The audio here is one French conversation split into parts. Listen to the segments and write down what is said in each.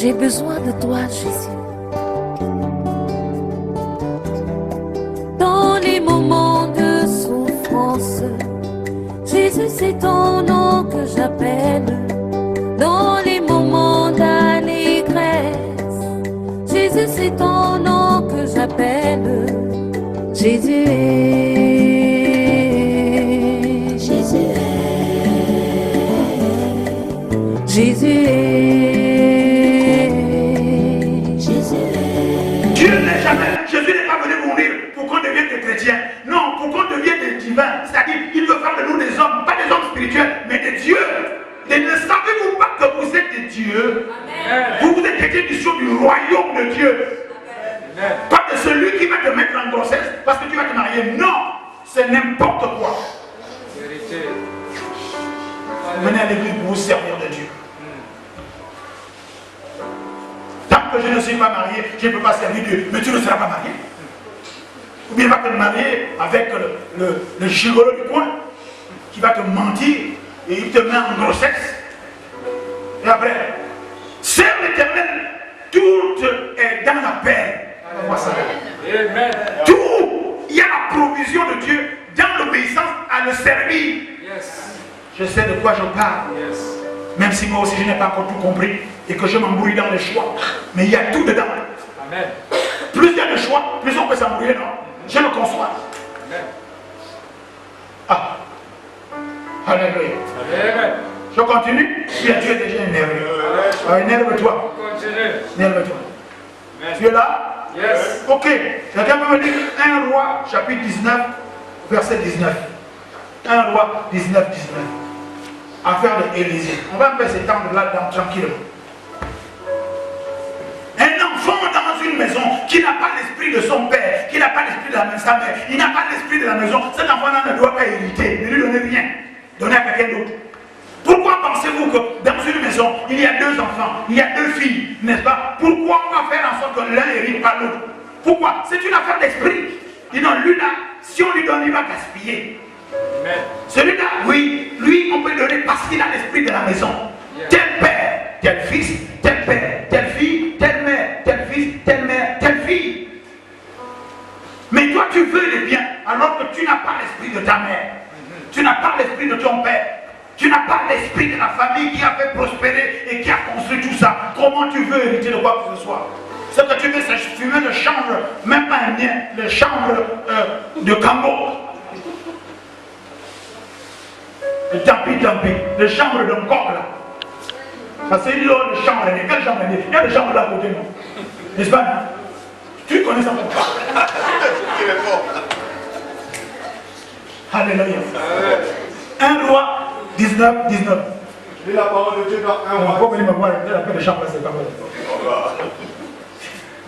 J'ai besoin de toi, Jésus. Dans les moments de souffrance, Jésus, c'est ton nom que j'appelle. Dans les moments d'allégresse, Jésus, c'est ton nom que j'appelle. Jésus est, Jésus est, Jésus est, Jésus est. Dieu n'est jamais, Jésus n'est pas venu mourir pour qu'on devienne des chrétiens. Non, pour qu'on devienne des divins. C'est-à-dire, il veut faire de nous des hommes, pas des hommes spirituels, mais des dieux. Et ne savez-vous pas que vous êtes des dieux? Amen. Vous êtes des issus du royaume de Dieu. Amen. Pas de celui qui va te mettre en grossesse parce que tu vas te marier. Non, c'est n'importe quoi. Vérité. Venez à l'église pour vous servir de Dieu. Tant que je ne suis pas marié, je ne peux pas servir Dieu. Mais tu ne seras pas marié. Ou bien il va te marier avec le gigolo du coin qui va te mentir et il te met en grossesse. Et après, sers l'Éternel, tout est dans la paix. Amen. Tout, il y a la provision de Dieu dans l'obéissance à le servir. Yes. Je sais de quoi je parle. Yes. Même si moi aussi je n'ai pas encore tout compris et que je m'embrouille dans les choix. Mais il y a tout dedans. Amen. Plus il y a de choix, plus on peut s'embrouiller, non? Je le conçois. Amen. Ah. Alléluia. Amen. Je continue. Bien, tu es déjà énervé. Énerve-toi. Énerve-toi. Tu es là? Yes. Ok. Quelqu'un peut me dire 1 Roi, chapitre 19, verset 19. 1 Roi 19, 19. Affaire d'Élysée. On va un peu s'étendre là-dedans tranquillement. Un enfant dans une maison qui n'a pas l'esprit de son père, qui n'a pas l'esprit de sa mère, il n'a pas l'esprit de la maison, cet enfant-là ne doit pas hériter, ne lui donner rien. Donner à quelqu'un d'autre. Pourquoi pensez-vous que dans une maison, il y a 2 enfants, il y a 2 filles, n'est-ce pas? Pourquoi on va faire en sorte que l'un hérite pas l'autre? Pourquoi? C'est une affaire d'esprit. Dis non, lui là, si on lui donne, il va gaspiller. Celui-là, oui, lui, on peut donner parce qu'il a l'esprit de la maison. Tel père, tel fils, tel père, telle fille, telle mère, tel fils, telle mère, telle fille. Mais toi, tu veux le bien, alors que tu n'as pas l'esprit de ta mère. Tu n'as pas l'esprit de ton père. Tu n'as pas l'esprit de la famille qui a fait prospérer et qui a construit tout ça. Comment tu veux hériter de quoi que ce soit? Ce que tu veux, c'est fumer le chanvre, même pas un mien, le chanvre de Cambo. Tant pis, le chanvre d'un coq là. Parce qu'il y a le chanvre, quel chanvre? Il y a le chanvre là à côté, non? N'est-ce pas? Tu connais ça pour pas. Alléluia. 1 Roi 19, 19. Je lis la parole de Dieu dans 1 Roi. Pourquoi venir me voir? La paix de chambre, c'est pas bon.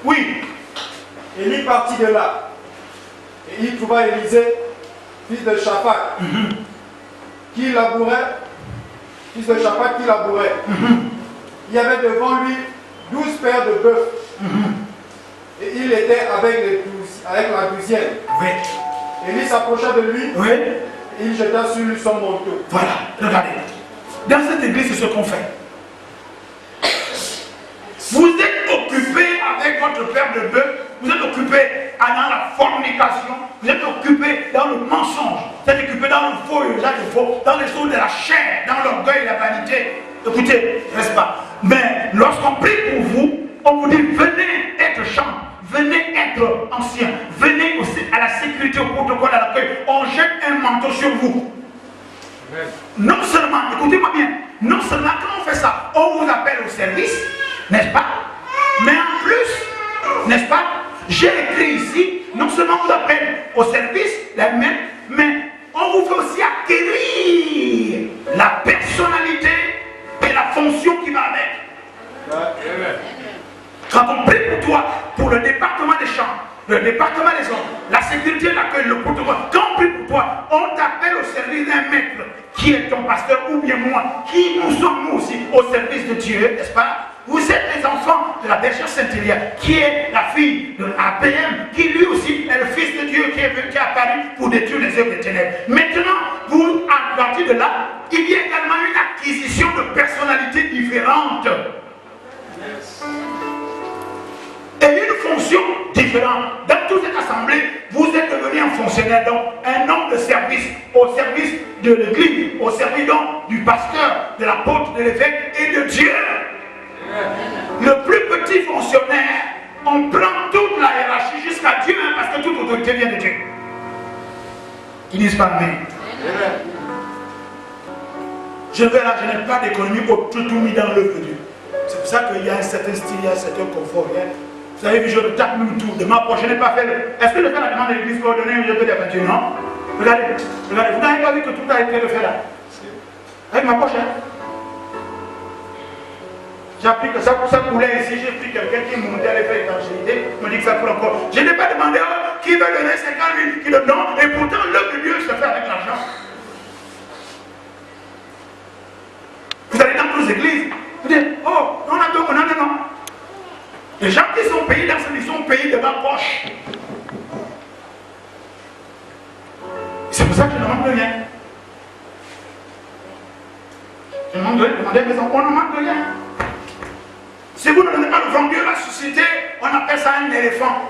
Oui. Élie partit de là. Et il trouva Élisée, fils de Shaphat, qui labourait. Fils de Shaphat qui labourait. Il y avait devant lui 12 paires de bœufs. Et il était avec la 12e. Oui. Élie s'approcha de lui. Oui. Et il jeta sur lui son manteau. Voilà, regardez. Dans cette église, c'est ce qu'on fait. Vous êtes occupé avec votre père de bœuf, vous êtes occupé dans la fornication, vous êtes occupé dans le mensonge, vous êtes occupé dans le faux et l'usage du faux, dans les choses de la chair, dans l'orgueil et la vanité. Écoutez, n'est-ce pas? Mais lorsqu'on prie pour vous, on vous dit venez être champ, venez être ancien, venez aussi à la sécurité, au protocole, à l'accueil. On jette un manteau sur vous. Amen. Non seulement, écoutez-moi bien, non seulement quand on fait ça, on vous appelle au service, n'est-ce pas? Mais en plus, n'est-ce pas? J'ai écrit ici, non seulement on vous appelle au service, mais on vous fait aussi acquérir la personnalité et la fonction qui va avec. Amen. Quand on prie pour toi, pour le département des champs, le département des hommes, la sécurité, l'accueil, le protocole, quand on prie pour toi, on t'appelle au service d'un maître qui est ton pasteur ou bien moi, qui nous sommes nous aussi au service de Dieu, n'est-ce pas? Vous êtes les enfants de la bergère Saint-Élia, qui est la fille de APM, qui lui aussi est le fils de Dieu qui est venu, qui est apparu pour détruire les œuvres des ténèbres. Maintenant, vous, à partir de là, il y a également une acquisition de personnalités différentes. fonctions différentes. Dans toute cette assemblée, vous êtes devenu un fonctionnaire, donc un homme de service, au service de l'église, au service donc du pasteur, de l'apôtre, de l'évêque et de Dieu. Le plus petit fonctionnaire, on prend toute la hiérarchie jusqu'à Dieu, hein, parce que toute autorité vient de Dieu. Ils disent pas amen. Je vais là, je n'ai pas d'économie pour tout mis dans l'œuvre de Dieu. C'est pour ça qu'il y a un certain style, il y a un certain confort. Hein. Vous avez vu, je tape même tout. De ma poche, je n'ai pas fait le... Est-ce que je fais la demande de l'église pour donner je peux dire peinture? Non. Regardez, regardez, vous n'avez pas vu que tout a été fait là. Avec ma poche, hein. J'ai appris que ça coulait ici, j'ai pris quelqu'un qui montait à l'effet d'évangélité, me dit que ça coule encore. Je n'ai pas demandé qui veut donner 50 000, qui le donne, et pourtant l'œuvre de Dieu se fait avec l'argent. Vous allez dans nos églises, vous dites, oh, non, non. Les gens qui sont payés dans cette mission sont payés de ma poche. C'est pour ça que je ne manque de rien. Je ne manque de rien, demandez à maison, on ne manque de rien. Si vous ne donnez pas l'offrande, Dieu va susciter, on appelle ça un éléphant,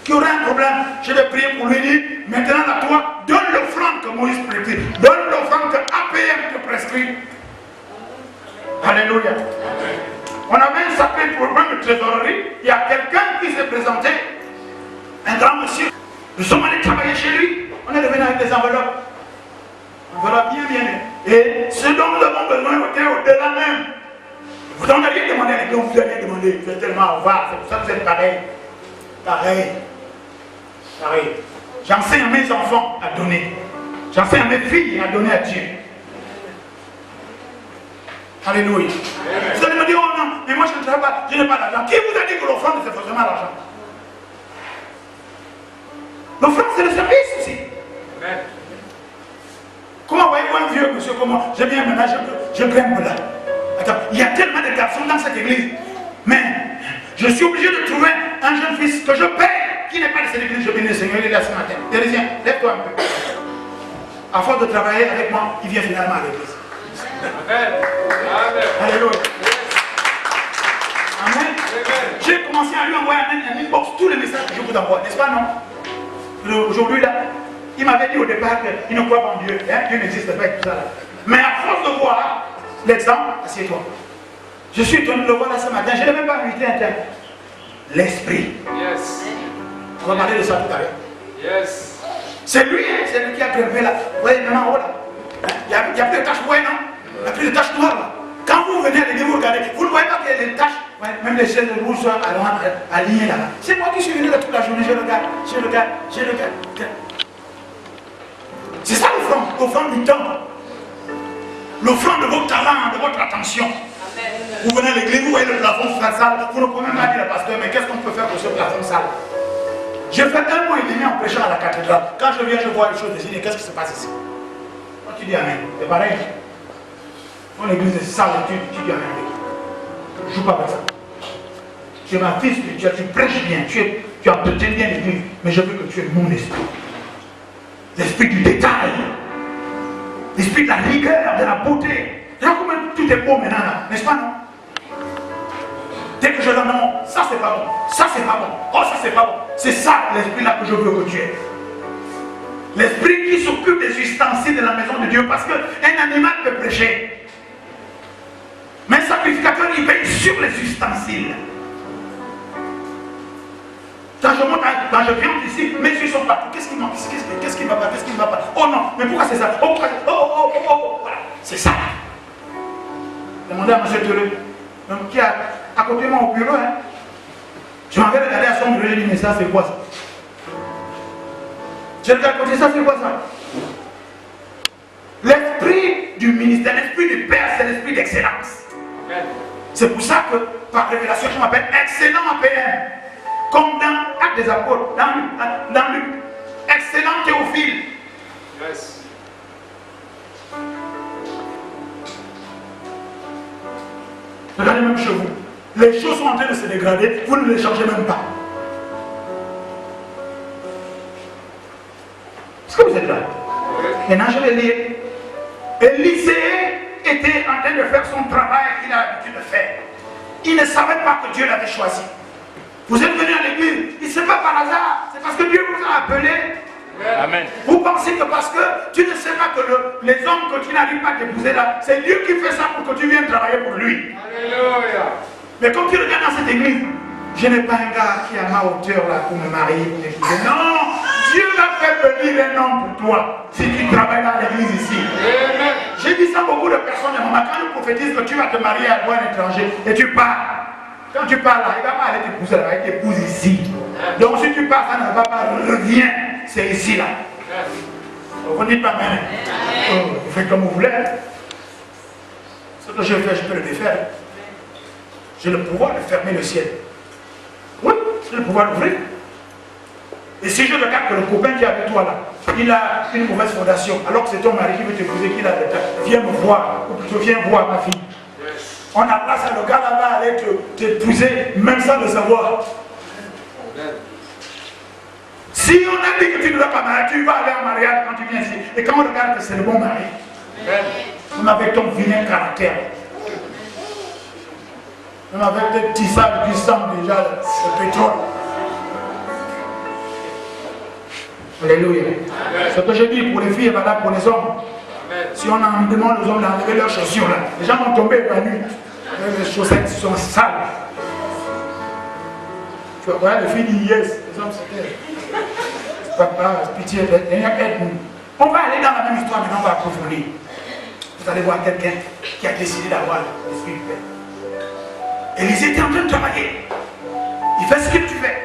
qui aurait un problème. Je vais prier pour lui dire, maintenant à toi, donne l'offrande que Moïse prescrit, donne l'offrande que APM te prescrit. Alléluia. On avait un sacré problème de trésorerie. Il y a quelqu'un qui s'est présenté, un grand monsieur. Nous sommes allés travailler chez lui. On est revenu avec des enveloppes. Enveloppes bien. Et ce dont nous avons besoin était au-delà même. Vous n'en avez rien demandé à l'église, vous avez rien demandé. Vous êtes tellement au revoir. C'est pour ça que vous êtes pareil. J'enseigne à mes enfants à donner. J'enseigne à mes filles à donner à Dieu. Alléluia. Vous allez me dire, oh non, mais moi je ne travaille pas, je n'ai pas d'argent. Qui vous a dit que l'offrande c'est forcément l'argent? L'offrande c'est le service aussi. Comment voyez-vous un vieux monsieur comment je viens maintenant, je grimpe là. Attends, il y a tellement de garçons dans cette église. Mais je suis obligé de trouver un jeune fils que je paie, qui n'est pas de cette église. Je bénis le Seigneur, il est là ce matin. Thérésien, lève-toi un peu. À force de travailler avec moi, il vient finalement à l'église. Amen. Alléluia. Amen. J'ai commencé à lui envoyer un inbox tous les messages que je vous envoie, n'est-ce pas, non? Aujourd'hui, là, il m'avait dit au départ qu'il ne croit pas en Dieu. Hein? Dieu n'existe pas et tout ça. Là. Mais à force de voir l'exemple, assieds-toi. Je suis étonné de le voir là ce matin. Je n'ai même pas invité un tel. L'esprit. Yes. On va parler de ça tout à l'heure. Yes. C'est lui qui a grimpé là. Vous voyez, maintenant en haut là. Il n'y a plus de taches noires, non? Il n'y a plus de taches noires là. Quand vous venez à l'église, vous regardez, vous ne voyez pas qu'il y a des taches, même les chaînes rouges sont alignées là. C'est moi qui suis venu là toute la journée, je regarde. C'est ça l'offrande du temps. L'offrande de vos talents, de votre attention. Vous venez à l'église, vous voyez le plafond sale, vous ne pouvez même pas dire au pasteur, mais qu'est-ce qu'on peut faire pour ce plafond sale? J'ai fait 1 mois et demi en prêchant à la cathédrale. Quand je viens, je vois les choses désignées, qu'est-ce qui se passe ici? Quand tu dis amen, c'est pareil. Quand l'église est sale, tu dis amen. Je ne joue pas avec ça. Tu es ma fille spirituelle, tu prêches bien, tu entretiens bien l'église, mais je veux que tu aies mon esprit. L'esprit du détail. L'esprit de la rigueur, de la beauté. Là, comment tout est beau maintenant, là, n'est-ce pas, non? Dès que je donne, non, ça c'est pas bon, ça c'est pas bon, oh ça c'est pas bon. C'est ça l'esprit-là que je veux que tu aies. L'esprit qui s'occupe des ustensiles de la maison de Dieu, parce qu'un animal peut prêcher. Mais un sacrificateur, il veille sur les ustensiles. Quand je viens ici, mes yeux sont partout. Qu'est-ce qui manque? Qu'est-ce qui ne va pas? Qu'est-ce qui ne va pas? Oh non, mais pourquoi c'est ça? Oh, voilà. C'est ça. Demandez à M. Théolé, qui est à côté de moi au bureau. Hein. Je m'en vais regarder à son bureau, je dis, mais ça c'est quoi ça? Je regarde à côté, ça c'est quoi ça? L'esprit du ministère, l'esprit du Père, c'est l'esprit d'excellence. C'est pour ça que, par révélation, je m'appelle excellent APM. Comme dans Actes des Apôtres, dans Luc. Excellent Théophile. Yes. Regardez même chez vous. Les choses sont en train de se dégrader, vous ne les changez même pas. Est-ce que vous êtes là? Maintenant je vais lire. Élisée était en train de faire son travail qu'il a l'habitude de faire. Il ne savait pas que Dieu l'avait choisi. Vous êtes venu à l'église, ce n'est pas par hasard, c'est parce que Dieu vous a appelé. Amen. Vous pensez que parce que tu ne sais pas que les hommes que tu n'arrives pas à t'épouser là, c'est Dieu qui fait ça pour que tu viennes travailler pour lui. Alléluia. Mais quand tu regardes dans cette église, je n'ai pas un gars qui est à ma hauteur là pour me marier, pour m'épouser. Non, Dieu va faire venir un homme pour toi si tu travailles dans l'église ici. Amen. J'ai dit ça à beaucoup de personnes, maman, quand je prophétise que tu vas te marier à un étranger et tu pars. Quand tu pars là, il ne va pas aller t'épouser là, il t'épouse ici. Donc si tu pars, ça ne va pas, reviens, c'est ici là. Vous ne dites pas même. Vous faites comme vous voulez. Ce que je fais, je peux le défaire. J'ai le pouvoir de fermer le ciel. Oui, j'ai le pouvoir d'ouvrir. Et si je regarde que le copain qui est avec toi là, il a une mauvaise fondation, alors que c'est ton mari qui veut t'épouser, qu'il a le temps, viens me voir, ou plutôt viens voir ma fille. On a place à le gars là va aller t'épouser, même sans le savoir. Si on a dit que tu ne vas pas marier, tu vas aller en mariage quand tu viens ici. Et quand on regarde que c'est le bon mari, même avec ton vilain caractère, même avec tes tissages qui sentent déjà le pétrole. Alléluia. Ce que je dis pour les filles est valable pour les hommes. Si on en demande aux hommes d'enlever leurs chaussures là, les gens vont tomber la nuit. Les chaussettes sont sales. Tu vois, les filles disent yes, les hommes c'était. Papa, pitié, aide-nous. On va aller dans la même histoire, mais on va approfondir. Vous allez voir quelqu'un qui a décidé d'avoir l'esprit du Père. Élisée était en train de travailler. Il fait ce que tu fais.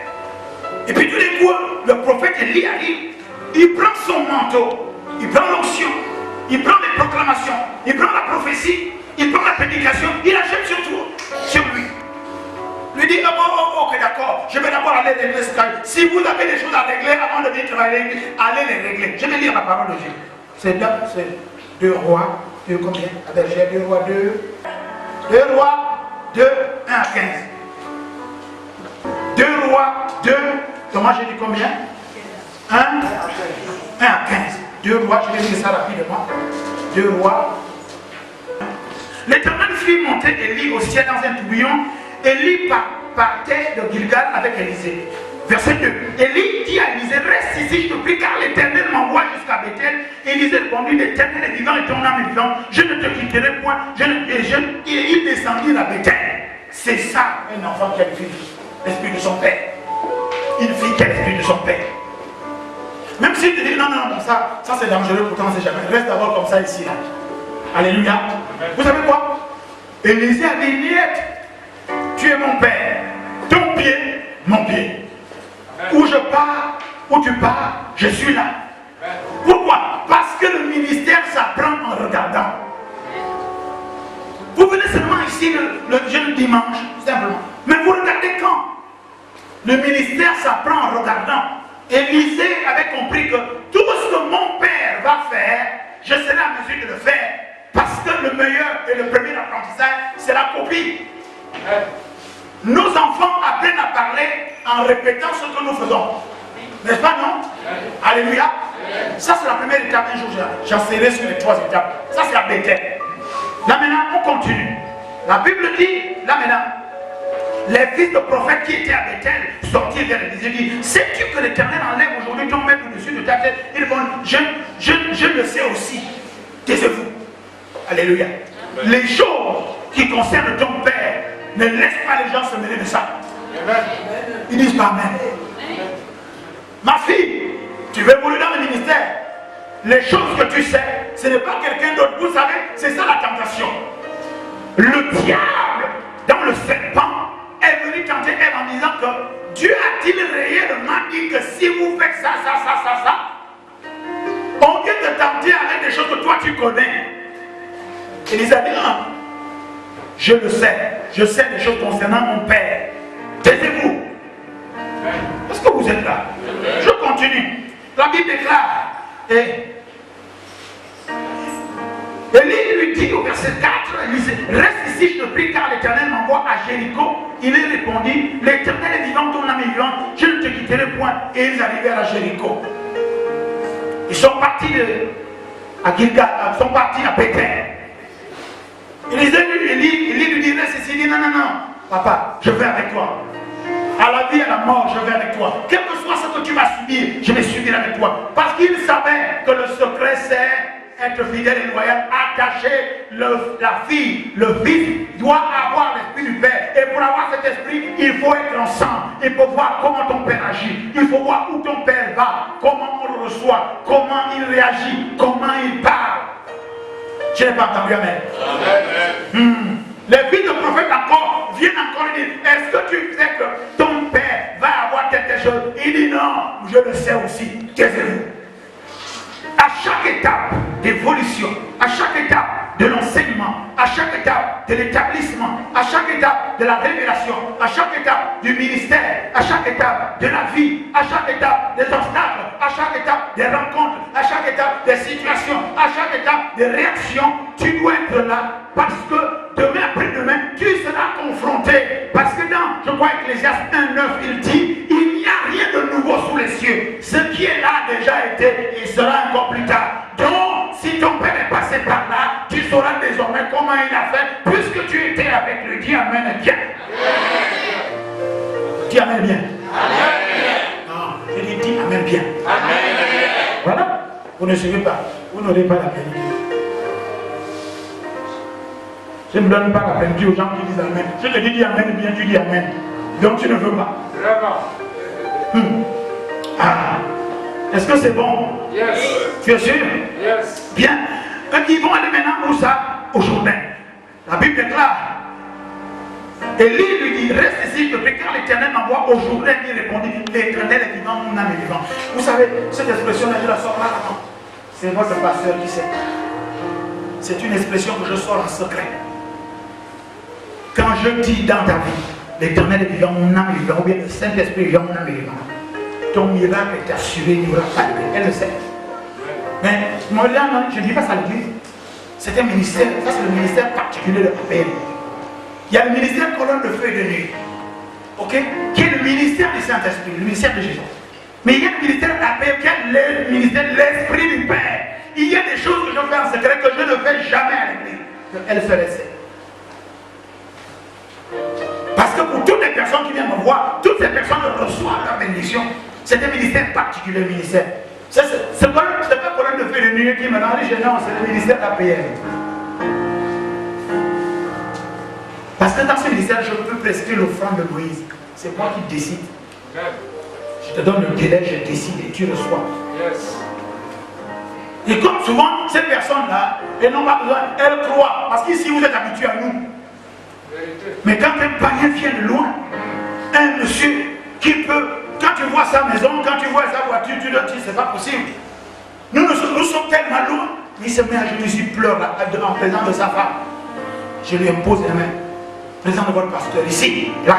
Et puis tout d'un coup, le prophète Élie arrive, il prend son manteau, il prend l'onction, il prend les proclamations, il prend la prophétie, il prend la prédication, il achète surtout sur lui. Lui dit, ok d'accord, je vais d'abord aller régler ce cas. Si vous avez des choses à régler avant de venir travailler, allez les régler. Je vais lire la parole de Dieu. C'est 2 Rois, 2 combien? J'ai 2 Rois 2 Rois 2, 1 à 15. 2 Rois 2, comment j'ai dit combien? 1 à 15. 2 Rois, je vais lire ça rapidement. 2 Rois. L'Éternel fit monter Élie au ciel dans un tourbillon. Élie partait de Gilgal avec Élisée. Verset 2. Élie dit à Élisée, reste ici, je te prie, car l'Éternel m'envoie jusqu'à Bethel. Élisée répondit, l'Éternel est vivant et ton âme est vivante. Je ne te quitterai point. Et il descendit à Bethel. C'est ça, un enfant qui a l'esprit de son père. Une fille qui a l'esprit de son père. Même s'il te dit, non, ça c'est dangereux, pourtant c'est jamais. Reste d'abord comme ça ici, là. Alléluia. Vous savez quoi? Élisée a dit, Niette, tu es mon père. Ton pied, mon pied. Où je pars, où tu pars, je suis là. Pourquoi? Parce que le ministère s'apprend en regardant. Vous venez seulement ici le jeune dimanche, simplement. Mais vous regardez quand? Le ministère s'apprend en regardant. Élisée avait compris que tout ce que mon père va faire, je serai en mesure de le faire. Parce que le meilleur et le premier apprentissage, c'est la copie. Nos enfants apprennent à parler en répétant ce que nous faisons. N'est-ce pas, non? Alléluia. Ça, c'est la première étape. Un jour, j'enseignerai sur les 3 étapes. Ça, c'est la Bethel. Là, maintenant, on continue. La Bible dit, là, maintenant, les fils de prophètes qui étaient à Bethel sortirent vers Élisée et disent, sais-tu que l'Éternel enlève aujourd'hui ton maître au-dessus de ta tête? Ils vont, je le sais aussi. Taisez-vous. Alléluia. Les choses qui concernent ton père, ne laisse pas les gens se mêler de ça. Ils disent pas Amen. Ma fille, tu veux évoluer dans le ministère. Les choses que tu sais, ce n'est pas quelqu'un d'autre. Vous savez, c'est ça la tentation. Le diable, dans le serpent, est venu tenter Ève en disant que Dieu a-t-il réellement dit que si vous faites ça, on vient te tenter avec des choses que toi tu connais. Élisée a dit non. Je le sais. Je sais des choses concernant mon père. Taisez-vous. Est-ce que vous êtes là? Je continue. La Bible déclare. Élie lui dit au verset 4, Élisée, reste ici, je te prie, car l'Éternel m'envoie à Jéricho. Il lui répondit, l'Éternel est vivant, ton âme est vivante, je ne te quitterai point. Et ils arrivèrent à Jéricho. Ils sont partis à Gilgal, ils sont partis à Bethel. Élie lui dit, reste ici, il dit non, papa, je vais avec toi. À la vie et à la mort, je vais avec toi. Quel que soit ce que tu vas subir, je vais subir avec toi. Parce qu'il savait que le secret, c'est être fidèle et loyal, attacher la fille, le fils doit avoir l'esprit du Père. Et pour avoir cet esprit, il faut être ensemble. Il faut voir comment ton Père agit. Il faut voir où ton Père va, comment on le reçoit, comment il réagit, comment il parle. Je n'ai pas entendu, amen. Les filles de prophète encore viennent encore dire, est-ce que tu sais que ton Père va avoir quelque chose? Il dit non, je le sais aussi. Taisez-vous. À chaque étape d'évolution, à chaque étape de l'enseignement, à chaque étape de l'établissement, à chaque étape de la révélation, à chaque étape du ministère, à chaque étape de la vie, à chaque étape des obstacles, à chaque étape des rencontres, à chaque étape des situations, à chaque étape des réactions, tu dois être là parce que demain après-demain, tu seras confronté. Parce que dans, je crois, Ecclésiaste 1:9, il dit, il n'y a rien de nouveau sous les cieux. Ce qui est là a déjà été et sera encore plus tard. Donc, si ton père est passé par là, tu sauras désormais comment il a fait, puisque tu étais avec lui. Dis amen bien. Dis amen bien. Non, je dis amen bien. Voilà. Vous ne suivez pas. Vous n'aurez pas la peine. Je ne donne pas la peine aux gens qui disent amen. Je te dis amen bien, tu dis amen. Donc tu ne veux pas. Ah. Est-ce que c'est bon? Yes. Tu es sûr? Yes. Bien. Ils vont aller maintenant où ça? Au Jourdain. La Bible déclare. Élie lui dit, reste ici, je te prie, car l'Éternel m'envoie au Jourdain. Il répondit, l'Éternel est vivant, mon âme est vivant. Vous savez, cette expression-là, je la sors là. C'est votre pasteur qui sait. C'est une expression que je sors en secret. Quand je dis dans ta vie, l'Éternel est vivant, mon âme est vivant, ou bien le Saint-Esprit est vivant, mon âme est vivant, ton miracle est assuré, il n'y aura pas de paix. Elle le sait. Mais moi, là, non, je ne dis pas ça à l'église. C'est un ministère, ça c'est le ministère particulier de l'APM. Il y a le ministère colonne de feu et de nuit, ok, qui est le ministère du Saint-Esprit, le ministère de Jésus. Mais il y a le ministère de l'APM, qui est le ministère de l'Esprit du Père. Il y a des choses que je fais en secret que je ne fais jamais à l'église. Elle se laisse. Parce que pour toutes les personnes qui viennent me voir, toutes ces personnes reçoivent leur bénédiction. C'est un ministère particulier, le ministère. C'est pas le colonne de feu de nuit qui me dit, non, c'est le ministère de l'APM. Parce que dans ce ministère, je peux prescrire l'offrande de Moïse. C'est moi qui décide. Je te donne le délai, je décide et tu reçois. Yes. Et comme souvent, ces personnes-là, elles n'ont pas besoin, elles croient. Parce qu'ici, vous êtes habitués à nous. Mais quand un païen vient de loin, un monsieur qui peut, quand tu vois sa maison, quand tu vois sa voiture, tu te dis, c'est pas possible. Nous sommes tellement loin. Il se met à genoux, il pleure en présence de sa femme. Je lui impose les mains. Présent de votre pasteur, ici, là.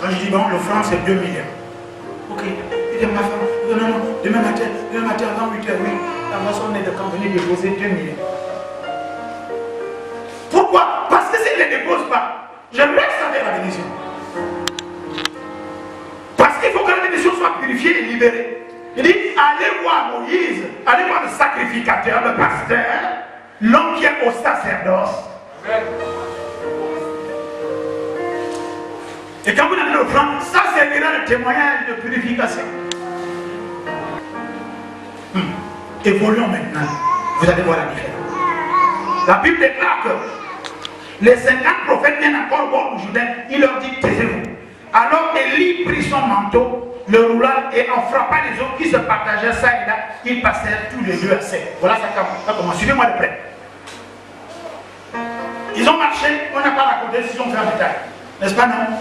Quand je dis, bon, l'offrande c'est 2 millions. Ok. Il dit, ma femme, non, demain matin avant 8h, oui. La moisson est de quand venir déposer 2 millions. Pourquoi? Parce que s'il ne les dépose pas, je reste avec la bénédiction. Parce qu'il faut que la bénédiction soit purifiée et libérée. Il dit, allez voir Moïse, allez voir le sacrificateur, le pasteur, l'homme qui est au sacerdoce. Et quand vous avez l'offrande, ça servira de témoignage de purification. Évoluons maintenant. Vous allez voir la différence. La Bible déclare que les 50 prophètes viennent encore voir au Jourdain. Il leur dit, taisez-vous. Alors Élie prit son manteau, le roula et en frappa les autres qui se partageaient ça et là, ils passèrent tous les deux à sec. Voilà ça commence. Suivez-moi de près. Ils ont marché, on n'a pas raconté s'ils ont fait un détail. N'est-ce pas, non?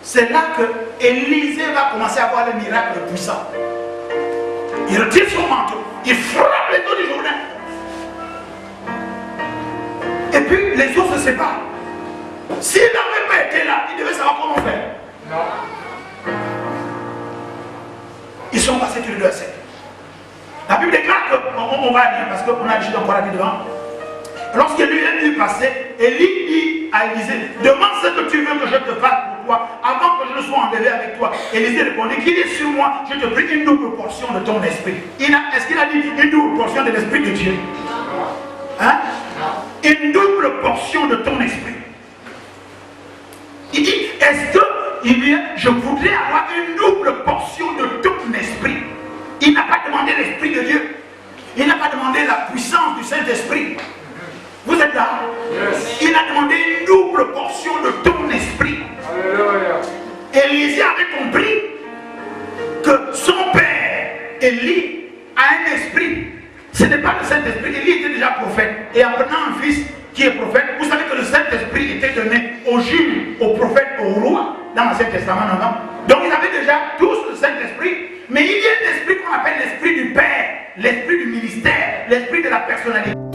C'est là que Élisée va commencer à voir le miracle puissant. Il retire son manteau, il frappe les eaux du Jourdain. Et puis les eaux se séparent. S'il n'avait pas été là, il devait savoir comment faire. Non. Ils sont passés tous les deux à sec. La Bible déclare qu'on va lire parce qu'on a déjà encore la vie devant. Lorsque lui est passé, Élie dit à Élisée, demande ce que tu veux que je te fasse pour toi, avant que je ne sois enlevé avec toi. Élisée répondit, qu'il est sur moi, je te prie une double portion de ton esprit. Est-ce qu'il a dit une double portion de l'esprit de Dieu? Hein? Une double portion de ton esprit. est-ce que je voudrais avoir une double portion de tout mon esprit? Il n'a pas demandé l'Esprit de Dieu. Il n'a pas demandé la puissance du Saint-Esprit. Vous êtes là? Yes. Il a demandé une double portion de ton esprit. Alléluia. Élisée avait compris que son père, Élie, a un esprit. Ce n'est pas le Saint-Esprit. Élie était déjà prophète. Et en prenant un fils qui est prophète, vous savez que le Saint-Esprit était donné aux juges, aux prophètes, aux rois, dans l'Ancien Testament. Non? Donc ils avaient déjà tous le Saint-Esprit. Mais il y a un esprit qu'on appelle l'esprit du Père, l'esprit du ministère, l'esprit de la personnalité.